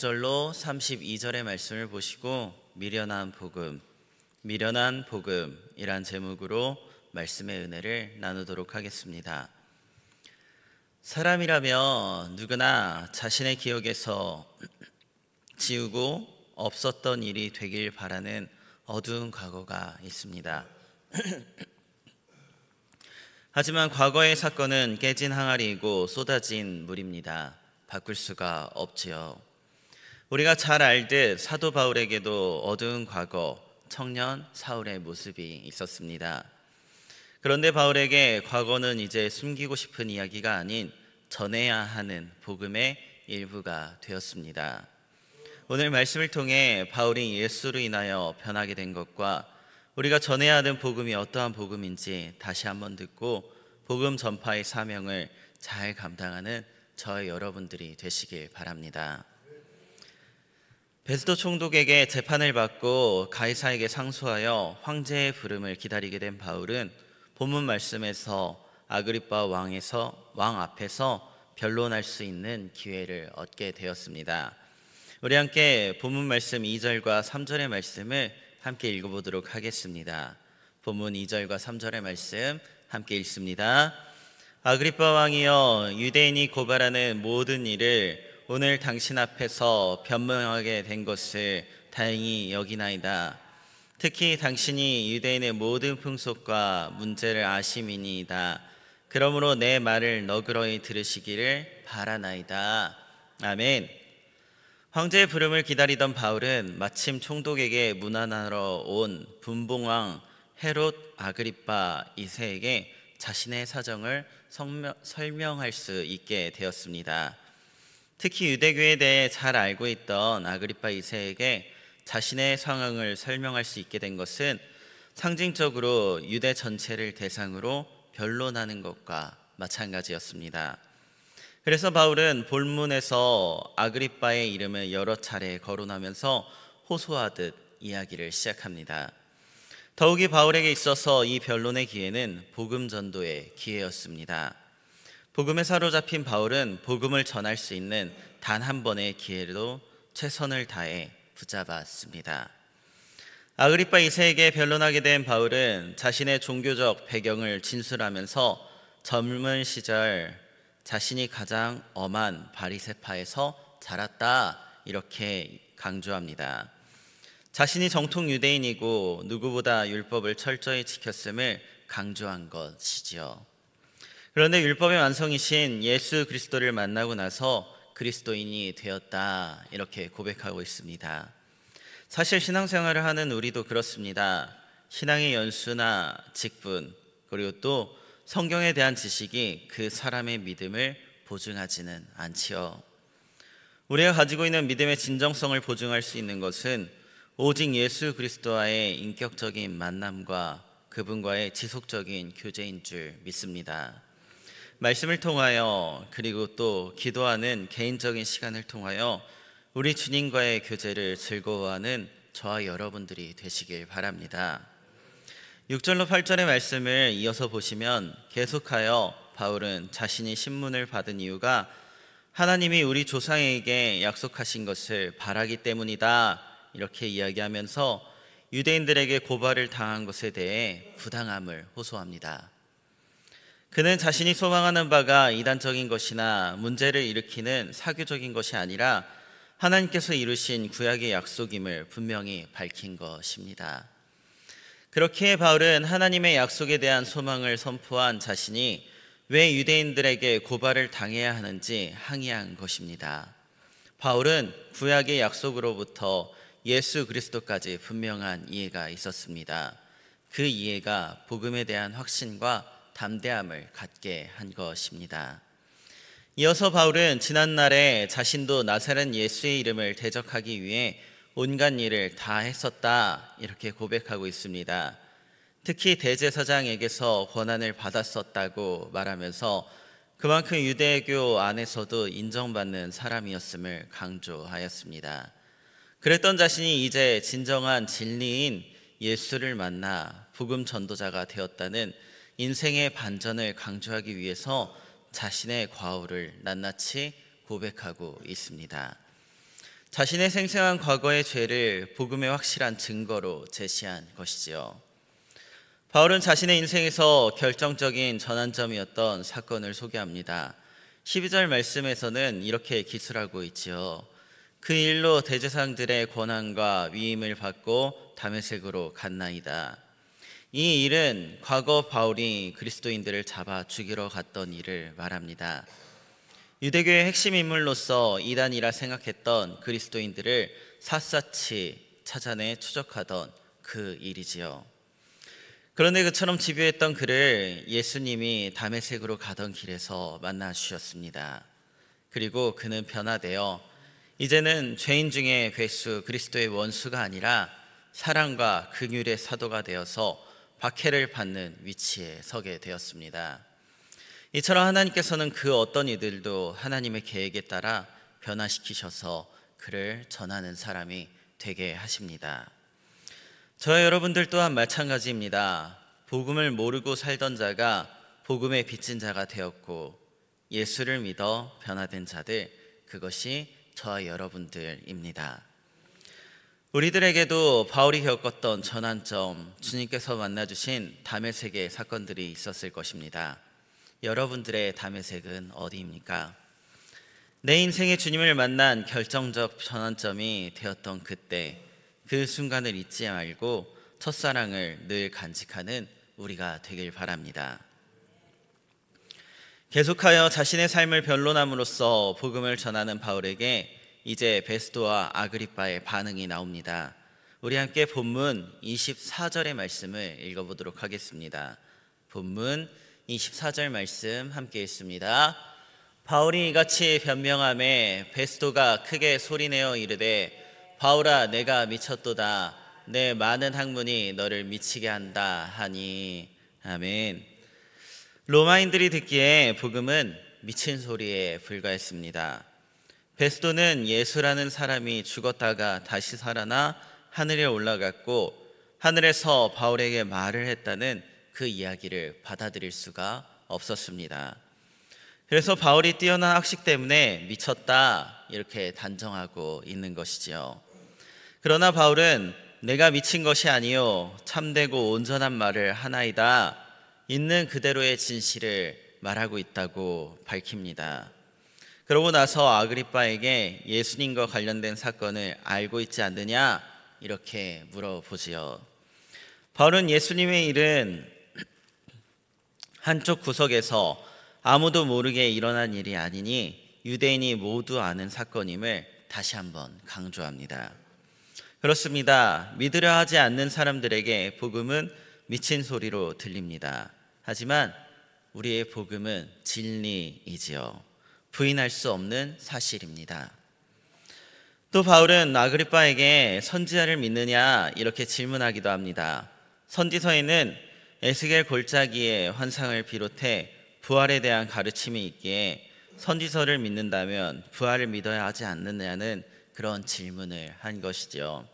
6절로 32절의 말씀을 보시고 미련한 복음이란 제목으로 말씀의 은혜를 나누도록 하겠습니다. 사람이라면 누구나 자신의 기억에서 지우고 없었던 일이 되길 바라는 어두운 과거가 있습니다. 하지만 과거의 사건은 깨진 항아리이고 쏟아진 물입니다. 바꿀 수가 없지요. 우리가 잘 알듯 사도 바울에게도 어두운 과거, 청년 사울의 모습이 있었습니다. 그런데 바울에게 과거는 이제 숨기고 싶은 이야기가 아닌 전해야 하는 복음의 일부가 되었습니다. 오늘 말씀을 통해 바울이 예수로 인하여 변하게 된 것과 우리가 전해야 하는 복음이 어떠한 복음인지 다시 한번 듣고 복음 전파의 사명을 잘 감당하는 저희 여러분들이 되시길 바랍니다. 베스도 총독에게 재판을 받고 가이사에게 상소하여 황제의 부름을 기다리게 된 바울은 본문 말씀에서 아그리빠 왕 앞에서 변론할 수 있는 기회를 얻게 되었습니다. 우리 함께 본문 말씀 2절과 3절의 말씀을 함께 읽어보도록 하겠습니다. 본문 2절과 3절의 말씀 함께 읽습니다. 아그리빠 왕이여, 유대인이 고발하는 모든 일을 오늘 당신 앞에서 변명하게 된 것을 다행히 여기나이다. 특히 당신이 유대인의 모든 풍속과 문제를 아심이니이다. 그러므로 내 말을 너그러이 들으시기를 바라나이다. 아멘. 황제의 부름을 기다리던 바울은 마침 총독에게 문안하러 온 분봉왕 헤롯 아그리빠 2세에게 자신의 사정을 설명할 수 있게 되었습니다. 특히 유대교에 대해 잘 알고 있던 아그리빠 2세에게 자신의 상황을 설명할 수 있게 된 것은 상징적으로 유대 전체를 대상으로 변론하는 것과 마찬가지였습니다. 그래서 바울은 본문에서 아그리빠의 이름을 여러 차례 거론하면서 호소하듯 이야기를 시작합니다. 더욱이 바울에게 있어서 이 변론의 기회는 복음 전도의 기회였습니다. 복음에 사로잡힌 바울은 복음을 전할 수 있는 단 한 번의 기회로 최선을 다해 붙잡았습니다. 아그리빠 2세에게 변론하게 된 바울은 자신의 종교적 배경을 진술하면서 젊은 시절 자신이 가장 엄한 바리새파에서 자랐다 이렇게 강조합니다. 자신이 정통 유대인이고 누구보다 율법을 철저히 지켰음을 강조한 것이지요. 그런데 율법의 완성이신 예수 그리스도를 만나고 나서 그리스도인이 되었다 이렇게 고백하고 있습니다. 사실 신앙생활을 하는 우리도 그렇습니다. 신앙의 연수나 직분 그리고 또 성경에 대한 지식이 그 사람의 믿음을 보증하지는 않지요. 우리가 가지고 있는 믿음의 진정성을 보증할 수 있는 것은 오직 예수 그리스도와의 인격적인 만남과 그분과의 지속적인 교제인 줄 믿습니다. 말씀을 통하여 그리고 또 기도하는 개인적인 시간을 통하여 우리 주님과의 교제를 즐거워하는 저와 여러분들이 되시길 바랍니다. 6절로 8절의 말씀을 이어서 보시면 계속하여 바울은 자신이 신문을 받은 이유가 하나님이 우리 조상에게 약속하신 것을 바라기 때문이다 이렇게 이야기하면서 유대인들에게 고발을 당한 것에 대해 부당함을 호소합니다. 그는 자신이 소망하는 바가 이단적인 것이나 문제를 일으키는 사교적인 것이 아니라 하나님께서 이루신 구약의 약속임을 분명히 밝힌 것입니다. 그렇기에 바울은 하나님의 약속에 대한 소망을 선포한 자신이 왜 유대인들에게 고발을 당해야 하는지 항의한 것입니다. 바울은 구약의 약속으로부터 예수 그리스도까지 분명한 이해가 있었습니다. 그 이해가 복음에 대한 확신과 담대함을 갖게 한 것입니다. 이어서 바울은 지난날에 자신도 나사렛 예수의 이름을 대적하기 위해 온갖 일을 다 했었다 이렇게 고백하고 있습니다. 특히 대제사장에게서 권한을 받았었다고 말하면서 그만큼 유대교 안에서도 인정받는 사람이었음을 강조하였습니다. 그랬던 자신이 이제 진정한 진리인 예수를 만나 복음 전도자가 되었다는 인생의 반전을 강조하기 위해서 자신의 과오를 낱낱이 고백하고 있습니다. 자신의 생생한 과거의 죄를 복음의 확실한 증거로 제시한 것이지요. 바울은 자신의 인생에서 결정적인 전환점이었던 사건을 소개합니다. 12절 말씀에서는 이렇게 기술하고 있지요. 그 일로 대제사장들의 권한과 위임을 받고 다메섹으로 갔나이다. 이 일은 과거 바울이 그리스도인들을 잡아 죽이러 갔던 일을 말합니다. 유대교의 핵심 인물로서 이단이라 생각했던 그리스도인들을 샅샅이 찾아내 추적하던 그 일이지요. 그런데 그처럼 집요했던 그를 예수님이 다메섹으로 가던 길에서 만나 주셨습니다. 그리고 그는 변화되어 이제는 죄인 중에 괴수, 그리스도의 원수가 아니라 사랑과 긍휼의 사도가 되어서 박해를 받는 위치에 서게 되었습니다. 이처럼 하나님께서는 그 어떤 이들도 하나님의 계획에 따라 변화시키셔서 그를 전하는 사람이 되게 하십니다. 저와 여러분들 또한 마찬가지입니다. 복음을 모르고 살던 자가 복음에 빚진 자가 되었고 예수를 믿어 변화된 자들, 그것이 저와 여러분들입니다. 우리들에게도 바울이 겪었던 전환점, 주님께서 만나주신 다메섹의 사건들이 있었을 것입니다. 여러분들의 다메섹은 어디입니까? 내 인생에 주님을 만난 결정적 전환점이 되었던 그때, 그 순간을 잊지 말고 첫사랑을 늘 간직하는 우리가 되길 바랍니다. 계속하여 자신의 삶을 변론함으로써 복음을 전하는 바울에게 이제 베스도와 아그리빠의 반응이 나옵니다. 우리 함께 본문 24절의 말씀을 읽어보도록 하겠습니다. 본문 24절 말씀 함께 읽습니다. 바울이 이같이 변명하매 베스도가 크게 소리내어 이르되 바울아 내가 미쳤도다. 내 많은 학문이 너를 미치게 한다 하니. 아멘. 로마인들이 듣기에 복음은 미친 소리에 불과했습니다. 베스도는 예수라는 사람이 죽었다가 다시 살아나 하늘에 올라갔고 하늘에서 바울에게 말을 했다는 그 이야기를 받아들일 수가 없었습니다. 그래서 바울이 뛰어난 학식 때문에 미쳤다 이렇게 단정하고 있는 것이지요. 그러나 바울은 내가 미친 것이 아니요 참되고 온전한 말을 하나이다, 있는 그대로의 진실을 말하고 있다고 밝힙니다. 그러고 나서 아그리빠에게 예수님과 관련된 사건을 알고 있지 않느냐 이렇게 물어보지요. 바울은 예수님의 일은 한쪽 구석에서 아무도 모르게 일어난 일이 아니니 유대인이 모두 아는 사건임을 다시 한번 강조합니다. 그렇습니다. 믿으려 하지 않는 사람들에게 복음은 미친 소리로 들립니다. 하지만 우리의 복음은 진리이지요. 부인할 수 없는 사실입니다. 또 바울은 아그리빠에게 선지자를 믿느냐 이렇게 질문하기도 합니다. 선지서에는 에스겔 골짜기의 환상을 비롯해 부활에 대한 가르침이 있기에 선지서를 믿는다면 부활을 믿어야 하지 않느냐는 그런 질문을 한 것이죠.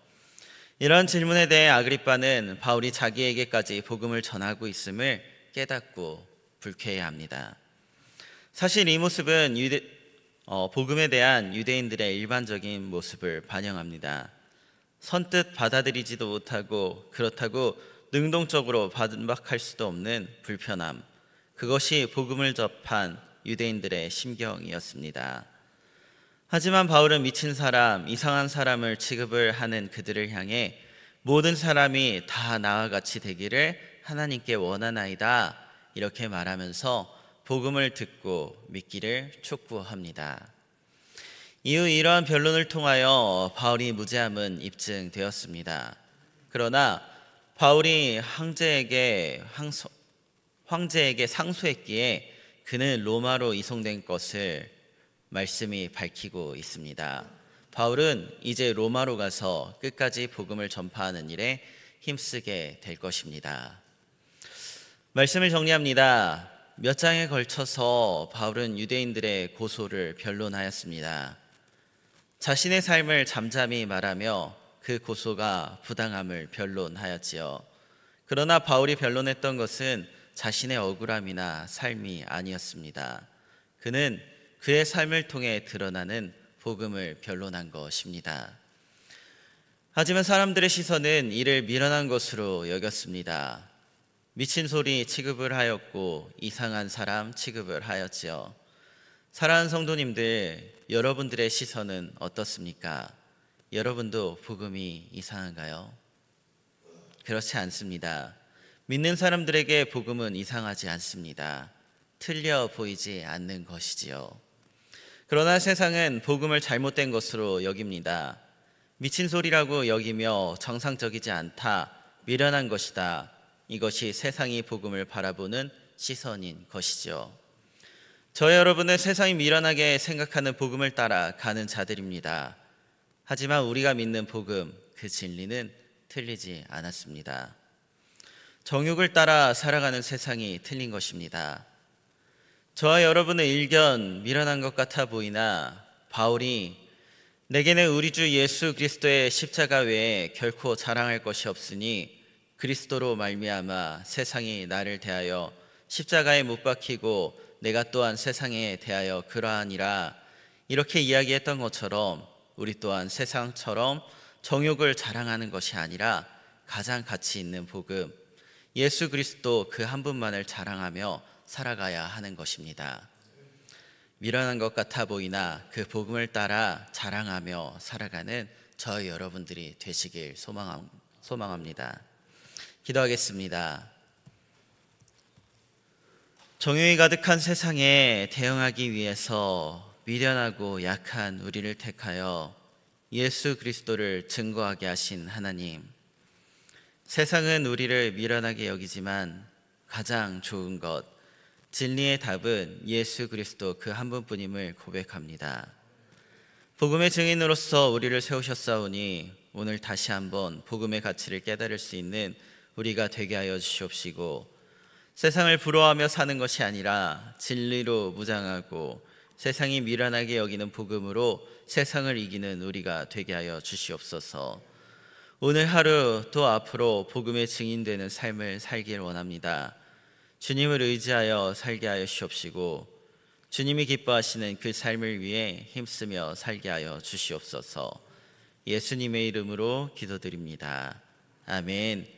이런 질문에 대해 아그리빠는 바울이 자기에게까지 복음을 전하고 있음을 깨닫고 불쾌해합니다. 사실 이 모습은 복음에 대한 유대인들의 일반적인 모습을 반영합니다. 선뜻 받아들이지도 못하고 그렇다고 능동적으로 반박할 수도 없는 불편함, 그것이 복음을 접한 유대인들의 심경이었습니다. 하지만 바울은 미친 사람, 이상한 사람을 취급을 하는 그들을 향해 모든 사람이 다 나와 같이 되기를 하나님께 원하나이다 이렇게 말하면서 복음을 듣고 믿기를 촉구합니다. 이후 이러한 변론을 통하여 바울이 무죄함은 입증되었습니다. 그러나 바울이 황제에게 상소했기에 그는 로마로 이송된 것을 말씀이 밝히고 있습니다. 바울은 이제 로마로 가서 끝까지 복음을 전파하는 일에 힘쓰게 될 것입니다. 말씀을 정리합니다. 몇 장에 걸쳐서 바울은 유대인들의 고소를 변론하였습니다. 자신의 삶을 잠잠히 말하며 그 고소가 부당함을 변론하였지요. 그러나 바울이 변론했던 것은 자신의 억울함이나 삶이 아니었습니다. 그는 그의 삶을 통해 드러나는 복음을 변론한 것입니다. 하지만 사람들의 시선은 이를 미련한 것으로 여겼습니다. 미친 소리 취급을 하였고 이상한 사람 취급을 하였지요. 사랑하는 성도님들, 여러분들의 시선은 어떻습니까? 여러분도 복음이 이상한가요? 그렇지 않습니다. 믿는 사람들에게 복음은 이상하지 않습니다. 틀려 보이지 않는 것이지요. 그러나 세상은 복음을 잘못된 것으로 여깁니다. 미친 소리라고 여기며 정상적이지 않다, 미련한 것이다. 이것이 세상이 복음을 바라보는 시선인 것이죠. 저 여러분은 세상이 미련하게 생각하는 복음을 따라 가는 자들입니다. 하지만 우리가 믿는 복음, 그 진리는 틀리지 않았습니다. 정욕을 따라 살아가는 세상이 틀린 것입니다. 저와 여러분의 일견 미련한 것 같아 보이나 바울이 내게는 우리 주 예수 그리스도의 십자가 외에 결코 자랑할 것이 없으니 그리스도로 말미암아 세상이 나를 대하여 십자가에 못 박히고 내가 또한 세상에 대하여 그러하니라, 이렇게 이야기했던 것처럼 우리 또한 세상처럼 정욕을 자랑하는 것이 아니라 가장 가치 있는 복음, 예수 그리스도 그 한 분만을 자랑하며 살아가야 하는 것입니다. 미련한 것 같아 보이나 그 복음을 따라 자랑하며 살아가는 저희 여러분들이 되시길 소망합니다. 기도하겠습니다. 정욕이 가득한 세상에 대응하기 위해서 미련하고 약한 우리를 택하여 예수 그리스도를 증거하게 하신 하나님, 세상은 우리를 미련하게 여기지만 가장 좋은 것, 진리의 답은 예수 그리스도 그 한 분뿐임을 고백합니다. 복음의 증인으로서 우리를 세우셨사오니 오늘 다시 한번 복음의 가치를 깨달을 수 있는 우리가 되게 하여 주시옵시고, 세상을 부러워하며 사는 것이 아니라 진리로 무장하고 세상이 미련하게 여기는 복음으로 세상을 이기는 우리가 되게 하여 주시옵소서. 오늘 하루 또 앞으로 복음의 증인되는 삶을 살길 원합니다. 주님을 의지하여 살게 하여 주시옵시고 주님이 기뻐하시는 그 삶을 위해 힘쓰며 살게 하여 주시옵소서. 예수님의 이름으로 기도드립니다. 아멘.